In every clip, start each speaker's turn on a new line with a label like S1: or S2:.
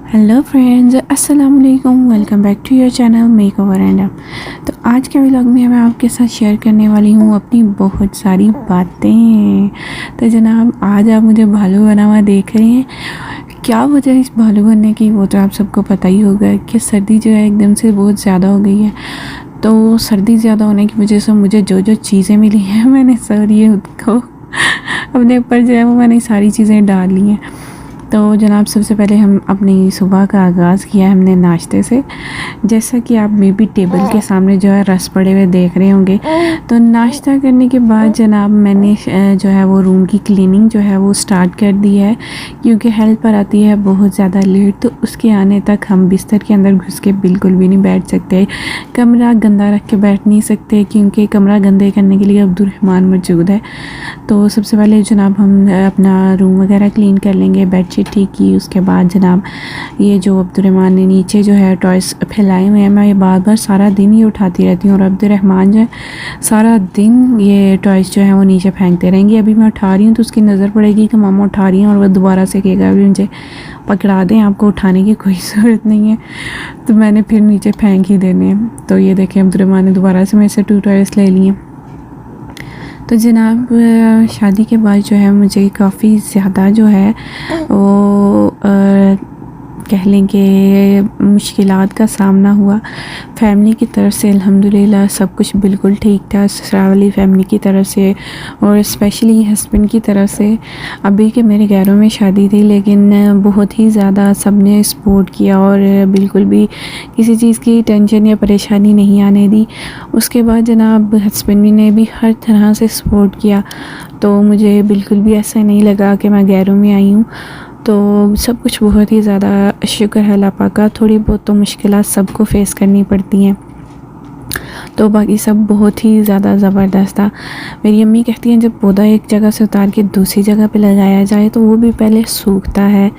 S1: Hello friends, अस्सलाम वालेकुम। Welcome back to your channel makeover and up. तो आज के व्लॉग में मैं आपके साथ शेयर करने वाली हूँ अपनी बहुत सारी बातें। तो जनाब, आज आप मुझे भालू बना हुआ देख रहे हैं। क्या वजह है इस भालू बनने की, वो तो आप सबको पता ही होगा कि सर्दी जो है एकदम से बहुत ज़्यादा हो गई है। तो सर्दी ज़्यादा होने की वजह से मुझे जो जो चीज़ें मिली हैं मैंने सारी उसको अपने ऊपर जो है वो मैंने सारी चीज़ें डाल ली हैं। तो जनाब, सबसे पहले हम अपनी सुबह का आगाज़ किया हमने नाश्ते से। जैसा कि आप मे बी टेबल के सामने जो है रस पड़े हुए देख रहे होंगे। तो नाश्ता करने के बाद जनाब मैंने जो है वो रूम की क्लीनिंग जो है वो स्टार्ट कर दी है, क्योंकि हेल्प पर आती है बहुत ज़्यादा लेट। तो उसके आने तक हम बिस्तर के अंदर घुस के बिल्कुल भी नहीं बैठ सकते, कमरा गंदा रख के बैठ नहीं सकते, क्योंकि कमरा गंदे करने के लिए अब्दुर्रहमान मौजूद है। तो सबसे पहले जनाब हम अपना रूम वगैरह क्लीन कर लेंगे, बेडशीट ठीक की। उसके बाद जनाब ये जो अब्दुर्रहमान ने नीचे जो है टॉयस फैलाए हुए हैं, मैं ये बार बार सारा दिन ही उठाती रहती हूँ, और अब्दुर्रहमान जो है सारा दिन ये टॉयस जो है वो नीचे फेंकते रहेंगे। अभी मैं उठा रही हूँ तो उसकी नज़र पड़ेगी कि मामा उठा रही हैं, और वह दोबारा से कहेगा अभी मुझे पकड़ा दें, आपको उठाने की कोई ज़रूरत नहीं है। तो मैंने फिर नीचे फेंक ही देने हैं। तो ये देखें, अब्दुर्रहमान ने दोबारा से मेरे से 2 टॉयस ले लिए। तो जनाब शादी के बाद जो है मुझे काफ़ी ज़्यादा जो है वो कह लें कि मुश्किलात का सामना हुआ। फैमिली की तरफ से अल्हम्दुलिल्लाह सब कुछ बिल्कुल ठीक था, ससुराल वाली फैमिली की तरफ से और स्पेशली हस्बैंड की तरफ से। अभी के मेरे घरों में शादी थी, लेकिन बहुत ही ज़्यादा सब ने सपोर्ट किया और बिल्कुल भी किसी चीज़ की टेंशन या परेशानी नहीं आने दी। उसके बाद जनाब हस्बैंड ने भी हर तरह से सपोर्ट किया, तो मुझे बिल्कुल भी ऐसा नहीं लगा कि मैं घरों में आई हूँ। तो सब कुछ बहुत ही ज़्यादा शुक्र है अल्लाह पाक का। थोड़ी बहुत तो मुश्किलात सबको फ़ेस करनी पड़ती हैं, तो बाकी सब बहुत ही ज़्यादा ज़बरदस्त था। मेरी अम्मी कहती हैं जब पौधा एक जगह से उतार के दूसरी जगह पे लगाया जाए तो वो भी पहले सूखता है,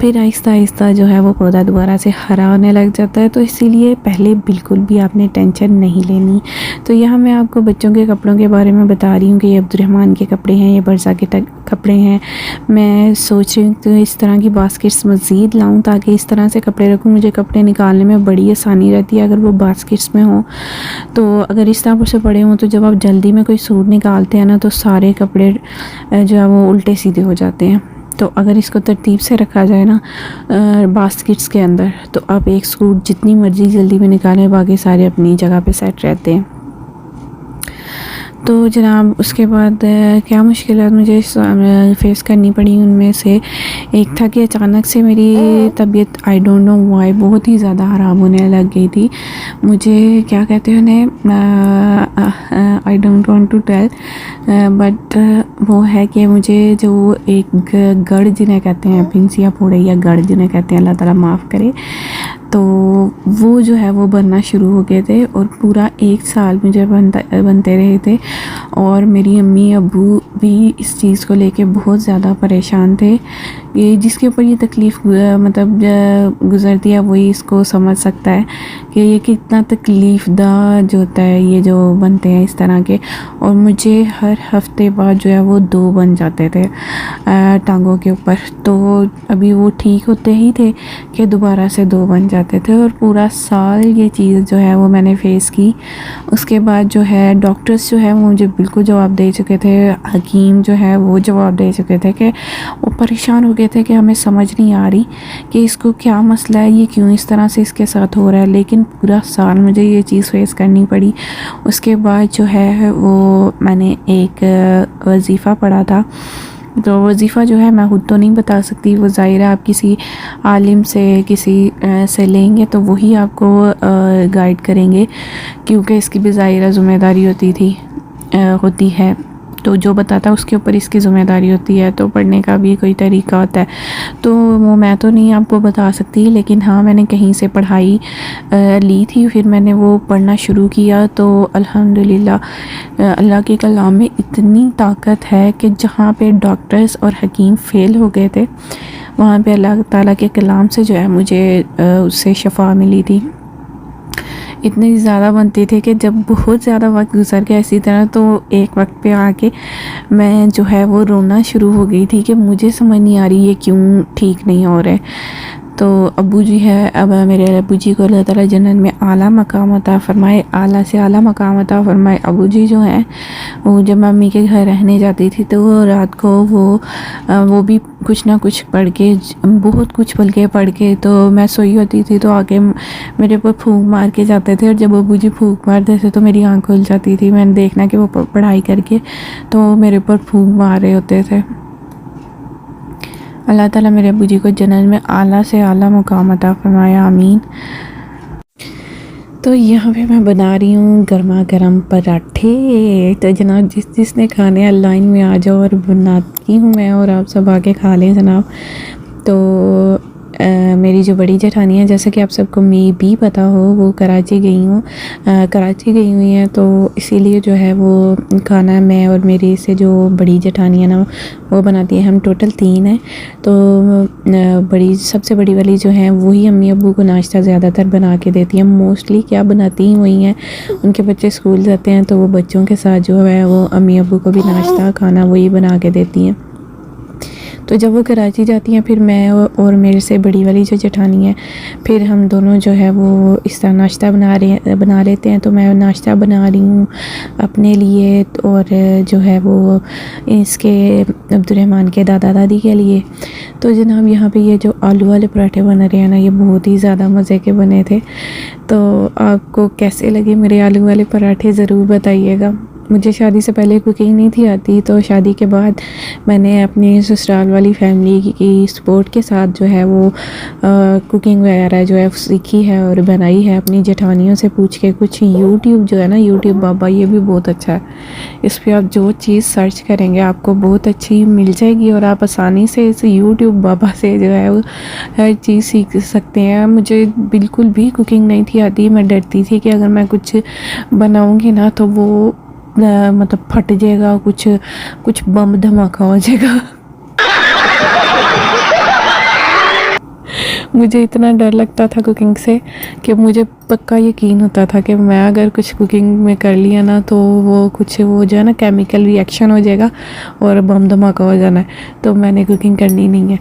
S1: फिर आहिस्ता आहिस्ता जो है वो पौधा दोबारा से हरा होने लग जाता है। तो इसीलिए पहले बिल्कुल भी आपने टेंशन नहीं लेनी। तो यहाँ मैं आपको बच्चों के कपड़ों के बारे में बता रही हूँ कि ये अब्दुर्रहमान के कपड़े हैं, ये बरसा के कपड़े हैं। मैं सोच रही हूँ तो इस तरह की बास्केट्स मज़ीद लाऊँ, ताकि इस तरह से कपड़े रखूँ। मुझे कपड़े निकालने में बड़ी आसानी रहती है अगर वो बास्केट्स में हो। तो अगर इस तरह से पड़े हों तो जब आप जल्दी में कोई सूट निकालते हैं ना, तो सारे कपड़े जो है वो उल्टे सीधे हो जाते हैं। तो अगर इसको तरतीब से रखा जाए ना बास्केट्स के अंदर, तो आप एक सूट जितनी मर्ज़ी जल्दी में निकालें, बाकी सारे अपनी जगह पे सेट रहते हैं। तो जनाब उसके बाद क्या मुश्किलात मुझे फ़ेस करनी पड़ी, उनमें से एक था कि अचानक से मेरी तबीयत आई डोंट नो व्हाई बहुत ही ज़्यादा ख़राब होने लग गई थी। मुझे क्या कहते हैं उन्हें, I don't want to tell, but वो है कि मुझे जो एक गढ़ जिन्हें कहते हैं, पिंसिया फोड़े या गढ़ जिन्हें कहते हैं, अल्लाह ताला माफ़ करे, तो वो जो है वो बनना शुरू हो गए थे और पूरा 1 साल मुझे बनते रहे थे। और मेरी अम्मी अब्बू भी इस चीज़ को लेके बहुत ज़्यादा परेशान थे। ये जिसके ऊपर ये तकलीफ़ मतलब गुज़रती है वही इसको समझ सकता है कि ये कितना तकलीफ़दा जो होता है, ये जो बनते हैं इस तरह के। और मुझे हर हफ्ते बाद जो है वो 2 बन जाते थे टांगों के ऊपर। तो अभी वो ठीक होते ही थे कि दोबारा से 2 बन जाते थे, और पूरा साल ये चीज़ जो है वो मैंने फ़ेस की। उसके बाद जो है डॉक्टर्स जो है वो मुझे बिल्कुल जवाब दे चुके थे, हकीम जो है वो जवाब दे चुके थे कि वो परेशान हो गए थे कि हमें समझ नहीं आ रही कि इसको क्या मसला है, ये क्यों इस तरह से इसके साथ हो रहा है। लेकिन पूरा साल मुझे ये चीज़ फ़ेस करनी पड़ी। उसके बाद जो है वो मैंने एक वजीफ़ा पढ़ा था। तो वजीफ़ा जो है मैं खुद तो नहीं बता सकती, वो ज़ाहिर है आप किसी आलिम से किसी से लेंगे तो वही आपको गाइड करेंगे, क्योंकि इसकी भी ज़ाहिर ज़िम्मेदारी होती है। तो जो बताता है उसके ऊपर इसकी ज़िम्मेदारी होती है, तो पढ़ने का भी कोई तरीका होता है। तो वो मैं तो नहीं आपको बता सकती, लेकिन हाँ मैंने कहीं से पढ़ाई ली थी, फिर मैंने वो पढ़ना शुरू किया। तो अल्हम्दुलिल्लाह अल्लाह के कलाम में इतनी ताकत है कि जहाँ पे डॉक्टर्स और हकीम फ़ेल हो गए थे, वहाँ पे अल्लाह ताला के कलाम से जो है मुझे उससे शफा मिली थी। इतने ज़्यादा बनते थे कि जब बहुत ज़्यादा वक्त गुजर गया इसी तरह, तो एक वक्त पे आके मैं जो है वो रोना शुरू हो गई थी कि मुझे समझ नहीं आ रही ये क्यों ठीक नहीं हो रहा है। तो अब्बू जी है, अब मेरे अब्बू जी को अल्लाह ताला जन्नत में आला मकाम अता फ़रमाए, आला से आला मकाम अता फ़रमाए। अब्बू जी जो हैं वो जब मम्मी के घर रहने जाती थी तो वो रात को वो भी कुछ ना कुछ पढ़ के, बहुत कुछ पढ़ के तो मैं सोई होती थी तो आके मेरे ऊपर फूंक मार के जाते थे, और जब अब्बू जी फूंक मारते थे तो मेरी आँख खुल जाती थी। मैंने देखना कि वो पढ़ाई करके तो मेरे ऊपर फूंक मार रहे होते थे। अल्लाह ताला मेरे अब्बू जी को जन्नत में आला से आला मुकाम अता फरमाए, आमीन। तो यहाँ पे मैं बना रही हूँ गर्मा गर्म पराठे। तो जनाब जिसने खाने हैं लाइन में आ जाओ, और बनाती हूँ मैं, और आप सब आके खा लें जनाब। तो मेरी जो बड़ी जेठानी है, जैसे कि आप सबको मे भी पता हो, वो कराची गई हुई हैं, तो इसीलिए जो है वो खाना मैं और मेरी से जो बड़ी जेठानी है ना वो बनाती है। हम टोटल 3 हैं। तो सबसे बड़ी वाली जो है वही अम्मी अब्बू को नाश्ता ज़्यादातर बना के देती हैं। मोस्टली क्या बनाती ही वही हैं। उनके बच्चे स्कूल जाते हैं तो वो बच्चों के साथ जो है वो अम्मी अब्बू को भी नाश्ता खाना वही बना के देती हैं। तो जब वो कराची जाती हैं फिर मैं और मेरे से बड़ी वाली जो जेठानी है, फिर हम दोनों जो है वो इस तरह नाश्ता बना लेते हैं। तो मैं नाश्ता बना रही हूँ अपने लिए, और जो है वो इसके अब्दुर्रहमान के दादा दादी के लिए। तो जनाब यहाँ पे ये जो आलू वाले पराठे बन रहे हैं ना, ये बहुत ही ज़्यादा मज़े के बने थे। तो आपको कैसे लगे मेरे आलू वाले पराठे ज़रूर बताइएगा। मुझे शादी से पहले कुकिंग नहीं थी आती, तो शादी के बाद मैंने अपनी ससुराल वाली फैमिली की सपोर्ट के साथ जो है वो कुकिंग वगैरह जो है सीखी है और बनाई है अपनी जेठानियों से पूछ के। कुछ यूट्यूब जो है ना, यूट्यूब बाबा, ये भी बहुत अच्छा है। इस पर आप जो चीज़ सर्च करेंगे आपको बहुत अच्छी मिल जाएगी, और आप आसानी से इस यूट्यूब बाबा से जो है वो हर चीज़ सीख सकते हैं। मुझे बिल्कुल भी कुकिंग नहीं थी आती। मैं डरती थी कि अगर मैं कुछ बनाऊँगी ना तो वो मतलब फट जाएगा, कुछ बम धमाका हो जाएगा। मुझे इतना डर लगता था कुकिंग से कि मुझे पक्का यकीन होता था कि मैं अगर कुछ कुकिंग में कर लिया ना तो वो जो है ना केमिकल रिएक्शन हो जाएगा और बम धमाका हो जाना है। तो मैंने कुकिंग करनी नहीं है।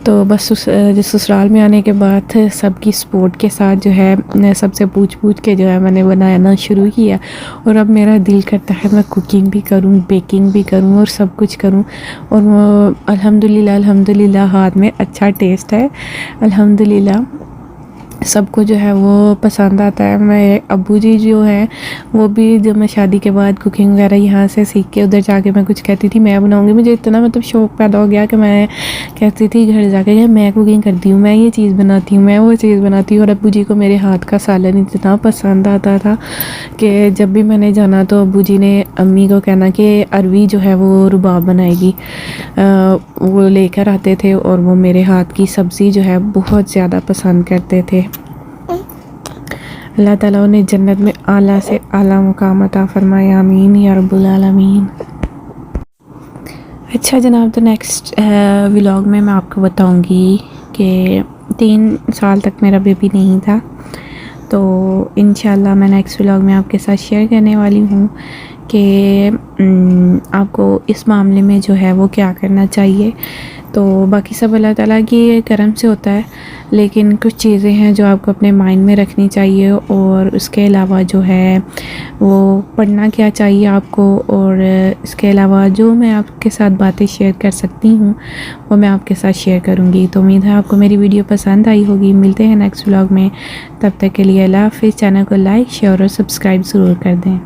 S1: तो बस ससुराल में आने के बाद सबकी सपोर्ट के साथ जो है सबसे पूछ के जो है मैंने बनाना शुरू किया। और अब मेरा दिल करता है मैं कुकिंग भी करूं, बेकिंग भी करूं और सब कुछ करूं। और अल्हम्दुलिल्लाह हाथ में अच्छा टेस्ट है, अल्हम्दुलिल्लाह सबको जो है वो पसंद आता है। मेरे अब्बू जी जो हैं वो भी जब मैं शादी के बाद कुकिंग वगैरह यहाँ से सीख के उधर जाके मैं कुछ कहती थी मैं बनाऊँगी, मुझे इतना मतलब शौक़ पैदा हो गया कि मैं कहती थी घर जाके कि मैं कुकिंग करती हूँ, मैं ये चीज़ बनाती हूँ, मैं वो चीज़ बनाती हूँ। और अब्बू जी को मेरे हाथ का सालन इतना पसंद आता था कि जब भी मैंने जाना तो अब्बू जी ने अम्मी को कहना कि अरवी जो है वो रुबाब बनाएगी, वो लेकर आते थे। और वो मेरे हाथ की सब्ज़ी जो है बहुत ज़्यादा पसंद करते थे। अल्लाह ताला उन्हें जन्नत में आला से आला मुकाम अता फरमाए, आमीन या रब्बुल आलमीन। अच्छा जनाब, तो नेक्स्ट व्लॉग में मैं आपको बताऊंगी कि 3 साल तक मेरा बेबी नहीं था, तो इंशाल्लाह मैं नेक्स्ट व्लॉग में आपके साथ शेयर करने वाली हूँ कि आपको इस मामले में जो है वो क्या करना चाहिए। तो बाकी सब अल्लाह ताला की करम से होता है, लेकिन कुछ चीज़ें हैं जो आपको अपने माइंड में रखनी चाहिए। और उसके अलावा जो है वो पढ़ना क्या चाहिए आपको, और इसके अलावा जो मैं आपके साथ बातें शेयर कर सकती हूँ वो मैं आपके साथ शेयर करूँगी। तो उम्मीद है आपको मेरी वीडियो पसंद आई होगी। मिलते हैं नेक्स्ट व्लॉग में, तब तक के लिए अल्लाह हाफ़िज़। चैनल को लाइक, शेयर और सब्सक्राइब ज़रूर कर दें।